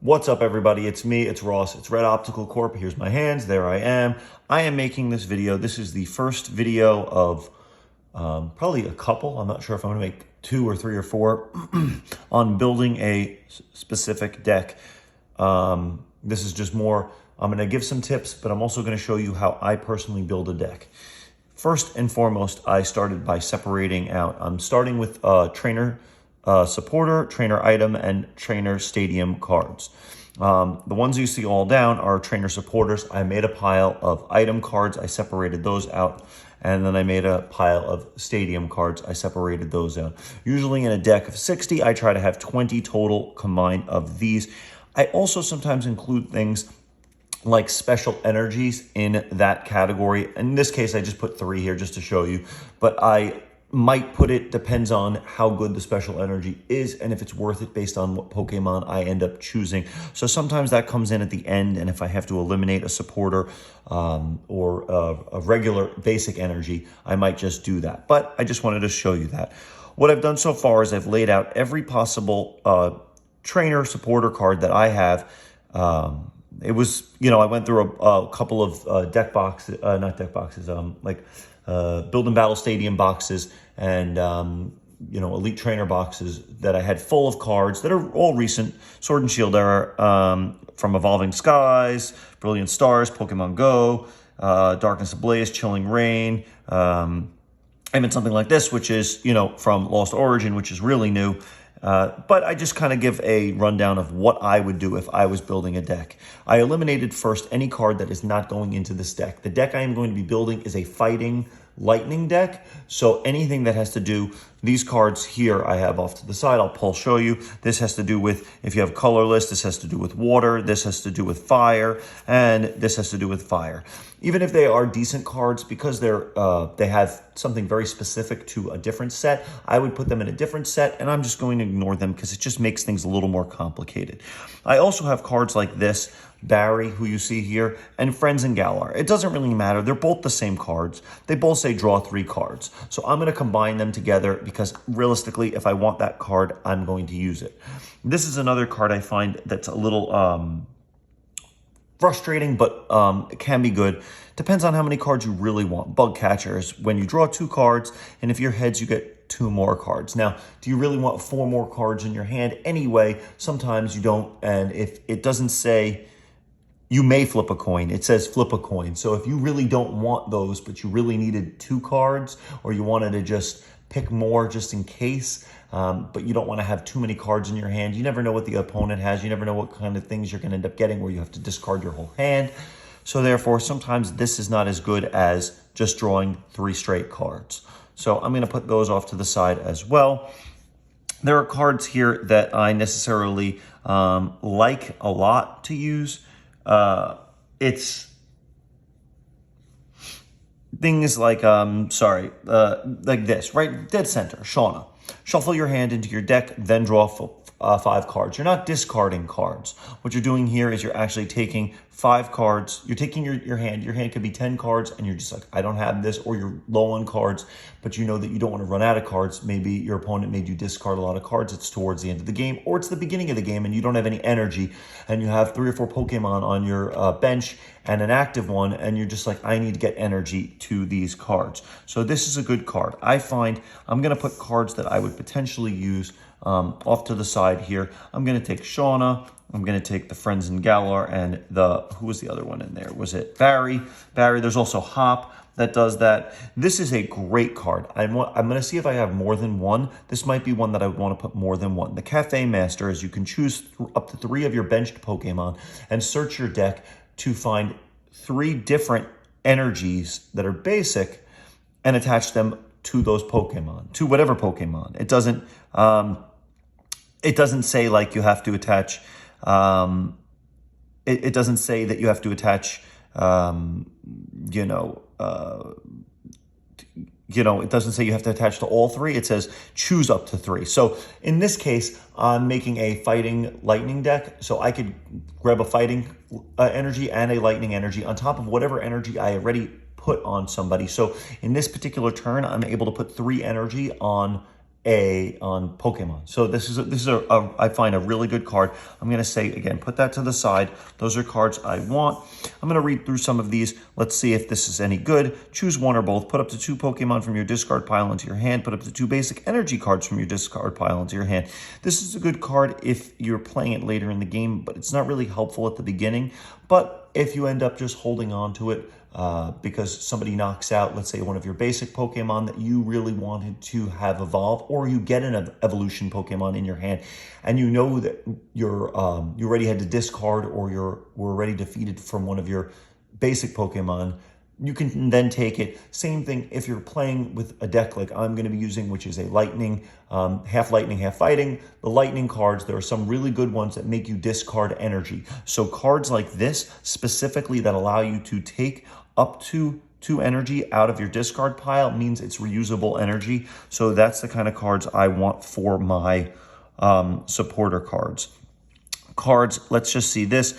What's up, everybody? It's me, it's Ross, it's Red Optical Corp. Here's my hands, there I am. I am making this video. This is the first video of probably a couple. I'm not sure if I'm gonna make 2 or 3 or 4 on building a specific deck. This is just more, I'm gonna give some tips, but I'm also gonna show you how I personally build a deck. First and foremost, I started by separating out. I'm starting with trainer supporter, trainer item, and trainer stadium cards. The ones you see all down are trainer supporters. I made a pile of item cards. I separated those out. And then I made a pile of stadium cards. I separated those out. Usually in a deck of 60, I try to have 20 total combined of these. I also sometimes include things like special energies in that category. In this case, I just put 3 here just to show you, but I might put it, depends on how good the special energy is and if it's worth it based on what Pokemon I end up choosing. So sometimes that comes in at the end, and if I have to eliminate a supporter or a regular basic energy, I might just do that. But I just wanted to show you that. What I've done so far is I've laid out every possible trainer supporter card that I have. It was, I went through a couple of deck boxes, not deck boxes, Build and Battle Stadium boxes and, Elite Trainer boxes that I had full of cards that are all recent. Sword and Shield era, from Evolving Skies, Brilliant Stars, Pokemon Go, Darkness Ablaze, Chilling Reign, even something like this, which is, from Lost Origin, which is really new. But I just kind of give a rundown of what I would do if I was building a deck. I eliminated first any card that is not going into this deck. The deck I am going to be building is a fighting lightning deck. So anything that has to do, these cards here I have off to the side, I'll show you. This has to do with, if you have colorless, this has to do with water, this has to do with fire, and this has to do with fire. Even if they are decent cards, because they have something very specific to a different set, I would put them in a different set, and I'm just going to ignore them because it just makes things a little more complicated. I also have cards like this, Barry, who you see here, and Friends and Galar. It doesn't really matter. They're both the same cards. They both say draw 3 cards. So I'm going to combine them together because realistically, if I want that card, I'm going to use it. This is another card I find that's a little frustrating, but it can be good. Depends on how many cards you really want. Bug catchers, when you draw 2 cards, and if you're heads, you get 2 more cards. Now, do you really want 4 more cards in your hand anyway? Sometimes you don't, and if it doesn't say you may flip a coin, it says flip a coin. So if you really don't want those, but you really needed 2 cards, or you wanted to just pick more just in case, but you don't want to have too many cards in your hand. You never know what the opponent has. You never know what kind of things you're going to end up getting where you have to discard your whole hand. So therefore, sometimes this is not as good as just drawing 3 straight cards. So I'm going to put those off to the side as well. There are cards here that I necessarily like a lot to use. It's things like, like this, right? Dead center, Shauna. Shuffle your hand into your deck, then draw 5 cards. You're not discarding cards. What you're doing here is you're actually taking 5 cards. You're taking your hand. Your hand could be 10 cards, and you're just like, I don't have this, or you're low on cards, but you know that you don't want to run out of cards. Maybe your opponent made you discard a lot of cards. It's towards the end of the game, or it's the beginning of the game, and you don't have any energy, and you have 3 or 4 Pokemon on your bench and an active one, and you're just like, I need to get energy to these cards. So this is a good card. I find I'm going to put cards that I would potentially use off to the side here. I'm going to take Shauna. I'm going to take the Friends and Galar, and who was the other one in there? Was it Barry? Barry. There's also Hop that does that. This is a great card. I'm going to see if I have more than one. This might be one that I would want to put more than one. The Cafe Master is you can choose up to 3 of your benched Pokemon and search your deck to find 3 different energies that are basic and attach them to those Pokemon, to whatever Pokemon. It doesn't say like you have to attach, it doesn't say that you have to attach, it doesn't say you have to attach to all 3. It says choose up to 3. So in this case, I'm making a fighting lightning deck. So I could grab a fighting energy and a lightning energy on top of whatever energy I already put on somebody. So in this particular turn, I'm able to put 3 energy on on Pokemon. So this is I find a really good card. I'm going to say again, put that to the side. Those are cards I want. I'm going to read through some of these. Let's see if this is any good. Choose one or both. Put up to 2 Pokemon from your discard pile into your hand. Put up to 2 basic energy cards from your discard pile into your hand. This is a good card if you're playing it later in the game, but it's not really helpful at the beginning. But if you end up just holding on to it, because somebody knocks out, let's say, one of your basic Pokemon that you really wanted to have evolve, or you get an evolution Pokemon in your hand, and you know that you already had to discard, or were already defeated from one of your basic Pokemon, you can then take it. Same thing if you're playing with a deck like I'm going to be using, which is a lightning, half lightning, half fighting. The lightning cards, there are some really good ones that make you discard energy. So cards like this specifically that allow you to take up to 2 energy out of your discard pile means it's reusable energy. So that's the kind of cards I want for my supporter cards. Let's just see this.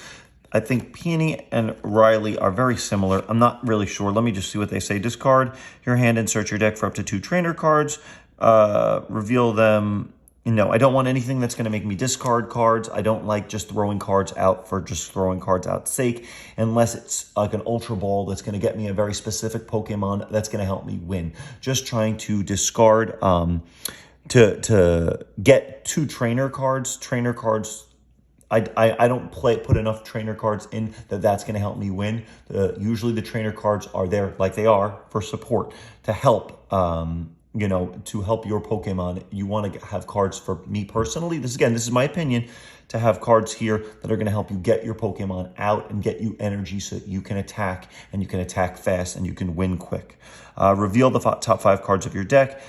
I think Peony and Riley are very similar. I'm not really sure. Let me just see what they say. Discard your hand, insert your deck for up to 2 trainer cards. Reveal them. No, I don't want anything that's going to make me discard cards. I don't like just throwing cards out for just throwing cards out's sake, unless it's like an Ultra Ball that's going to get me a very specific Pokemon that's going to help me win. Just trying to discard to get 2 trainer cards. Trainer cards, I don't put enough trainer cards in that's going to help me win. Usually the trainer cards are there like they are for support to help, to help your Pokemon. You want to have cards, for me personally, this is my opinion, to have cards here that are going to help you get your Pokemon out and get you energy so that you can attack, and you can attack fast and you can win quick. Reveal the top 5 cards of your deck.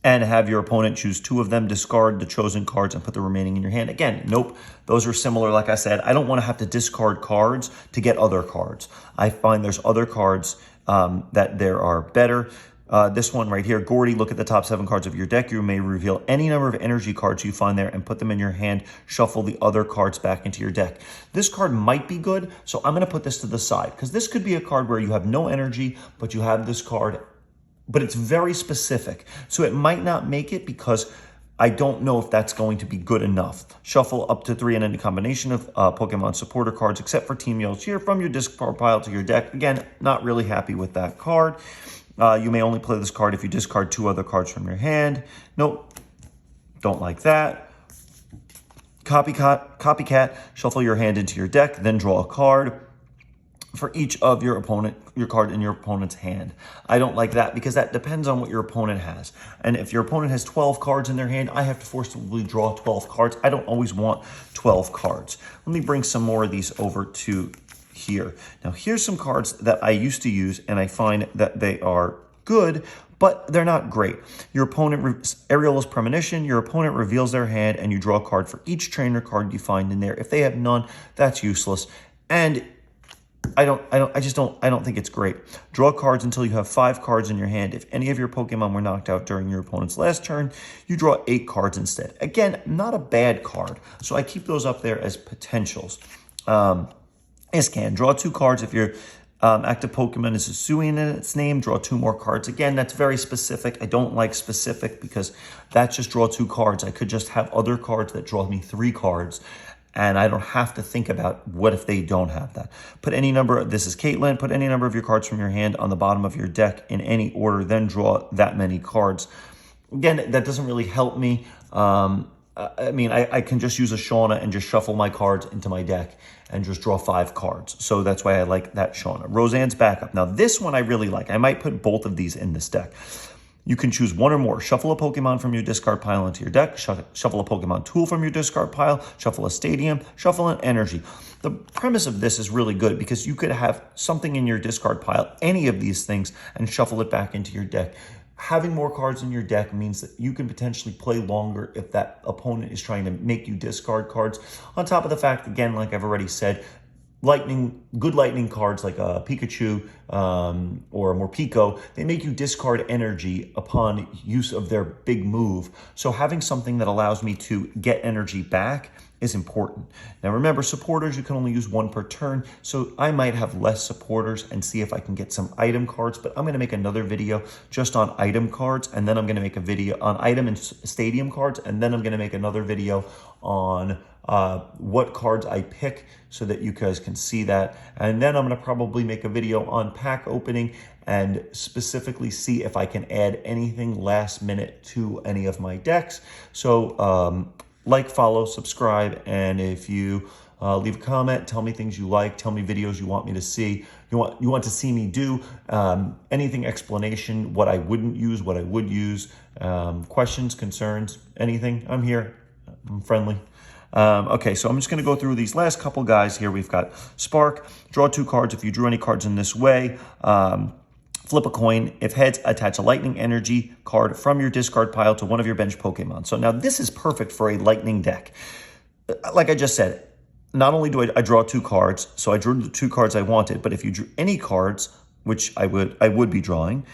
And have your opponent choose 2 of them, discard the chosen cards, and put the remaining in your hand. Again, nope, those are similar. Like I said, I don't want to have to discard cards to get other cards. I find there's other cards that there are better. This one right here, Gordy, look at the top 7 cards of your deck. You may reveal any number of energy cards you find there and put them in your hand. Shuffle the other cards back into your deck. This card might be good, so I'm going to put this to the side, because this could be a card where you have no energy, but you have this card, but it's very specific. So it might not make it, because I don't know if that's going to be good enough. Shuffle up to 3 in any combination of Pokemon supporter cards, except for Team Yellow's here, from your discard pile to your deck. Again, not really happy with that card. You may only play this card if you discard 2 other cards from your hand. Nope, don't like that. Copycat, shuffle your hand into your deck, then draw a card for each of your card in your opponent's hand. I don't like that, because that depends on what your opponent has. And if your opponent has 12 cards in their hand, I have to forcibly draw 12 cards. I don't always want 12 cards. Let me bring some more of these over to here. Now, here's some cards that I used to use, and I find that they are good, but they're not great. Your opponent, Aerial's Premonition, your opponent reveals their hand, and you draw a card for each trainer card you find in there. If they have none, that's useless. And I don't think it's great. Draw cards until you have 5 cards in your hand. If any of your Pokemon were knocked out during your opponent's last turn, you draw 8 cards instead. Again, not a bad card. So I keep those up there as potentials. Iscan, draw 2 cards if your active Pokemon is a Suin in its name. Draw 2 more cards. Again, that's very specific. I don't like specific, because that's just draw 2 cards. I could just have other cards that draw me 3 cards, and I don't have to think about what if they don't have that. Put any number, this is Caitlin, put any number of your cards from your hand on the bottom of your deck in any order, then draw that many cards. Again, that doesn't really help me. I can just use a Shauna and just shuffle my cards into my deck and just draw 5 cards. So that's why I like that Shauna. Roseanne's Backup. Now, this one I really like. I might put both of these in this deck. You can choose 1 or more. Shuffle a Pokemon from your discard pile into your deck. Shuffle a Pokemon tool from your discard pile. Shuffle a Stadium. Shuffle an Energy. The premise of this is really good, because you could have something in your discard pile, any of these things, and shuffle it back into your deck. Having more cards in your deck means that you can potentially play longer if that opponent is trying to make you discard cards. On top of the fact, again, like I've already said, good lightning cards like a Pikachu or a Morpeko, they make you discard energy upon use of their big move. So having something that allows me to get energy back is important. Now remember, supporters, you can only use one per turn, so I might have less supporters and see if I can get some item cards, but I'm gonna make another video just on item cards, and then I'm gonna make a video on item and stadium cards, and then I'm gonna make another video on what cards I pick so that you guys can see that. And then I'm gonna probably make a video on pack opening and specifically see if I can add anything last minute to any of my decks. So like, follow, subscribe, and if you leave a comment, tell me things you like, tell me videos you want me to see, you want to see me do, anything explanation, what I wouldn't use, what I would use, questions, concerns, anything, I'm here, I'm friendly. Okay, so I'm just going to go through these last couple guys here. We've got Spark, draw 2 cards. If you drew any cards in this way, flip a coin. If heads, attach a lightning energy card from your discard pile to one of your bench Pokemon. So now this is perfect for a lightning deck. Like I just said, not only do I draw 2 cards, so I drew the 2 cards I wanted, but if you drew any cards, which I would be drawing,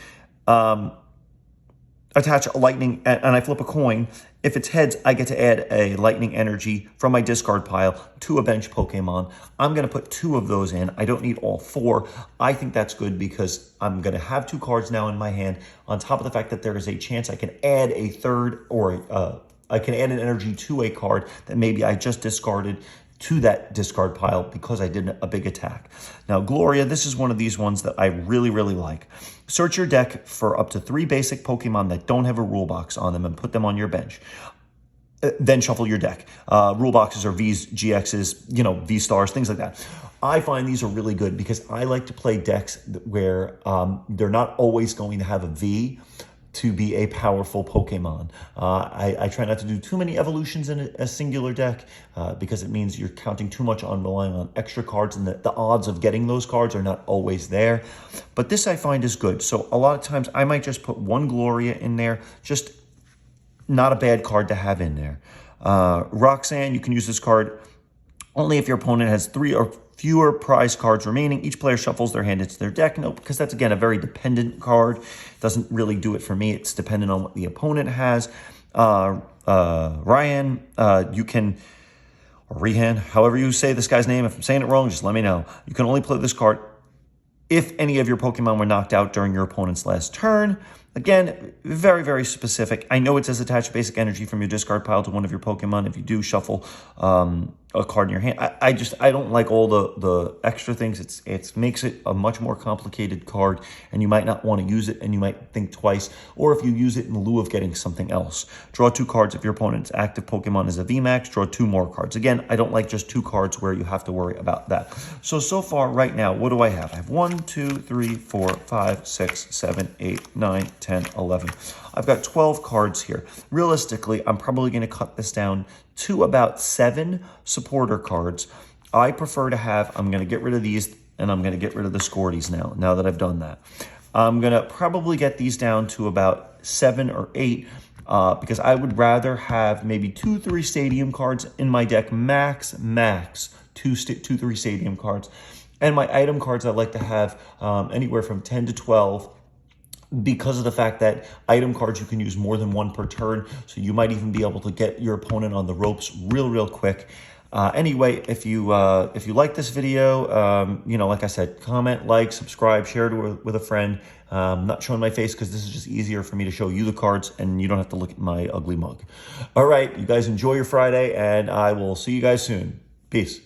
attach a lightning, and I flip a coin. If it's heads, I get to add a lightning energy from my discard pile to a bench Pokemon. I'm going to put 2 of those in. I don't need all 4. I think that's good because I'm going to have 2 cards now in my hand, on top of the fact that there is a chance I can add a third, or I can add an energy to a card that maybe I just discarded to that discard pile because I did a big attack. Now, Gloria, this is one of these ones that I really, really like. Search your deck for up to 3 basic Pokemon that don't have a rule box on them and put them on your bench. Then shuffle your deck. Rule boxes are Vs, GXs, V-stars, things like that. I find these are really good because I like to play decks where they're not always going to have a V to be a powerful Pokemon. I try not to do too many evolutions in a singular deck because it means you're counting too much on relying on extra cards, and the odds of getting those cards are not always there. But this I find is good. So a lot of times I might just put 1 Gloria in there, just not a bad card to have in there. Roxanne, you can use this card only if your opponent has 3 or fewer prize cards remaining. Each player shuffles their hand into their deck. No, because that's, again, a very dependent card. Doesn't really do it for me. It's dependent on what the opponent has. Ryan, you can, or Rehan, however you say this guy's name. If I'm saying it wrong, just let me know. You can only play this card if any of your Pokemon were knocked out during your opponent's last turn. Again, very, very specific. I know it says attach basic energy from your discard pile to one of your Pokemon. If you do, shuffle a card in your hand. I don't like all the extra things. It makes it a much more complicated card, and you might not want to use it, and you might think twice. Or if you use it in lieu of getting something else. Draw 2 cards if your opponent's active Pokemon is a VMAX. Draw 2 more cards. Again, I don't like just 2 cards where you have to worry about that. So far, right now, what do I have? I have 1, 2, 3, 4, 5, 6, 7, 8, 9, 10, 11. I've got 12 cards here. Realistically, I'm probably going to cut this down to about 7 supporter cards. I prefer to have, I'm going to get rid of these, and I'm going to get rid of the Squirties now that I've done that. I'm going to probably get these down to about 7 or 8 because I would rather have maybe 2, 3 stadium cards in my deck, max 2, 3 stadium cards. And my item cards, I like to have anywhere from 10 to 12, because of the fact that item cards, you can use more than 1 per turn. So you might even be able to get your opponent on the ropes real quick. Anyway, if you like this video, like I said, comment, like, subscribe, share it with a friend. I'm not showing my face because this is just easier for me to show you the cards and you don't have to look at my ugly mug. All right, you guys enjoy your Friday, and I will see you guys soon. Peace.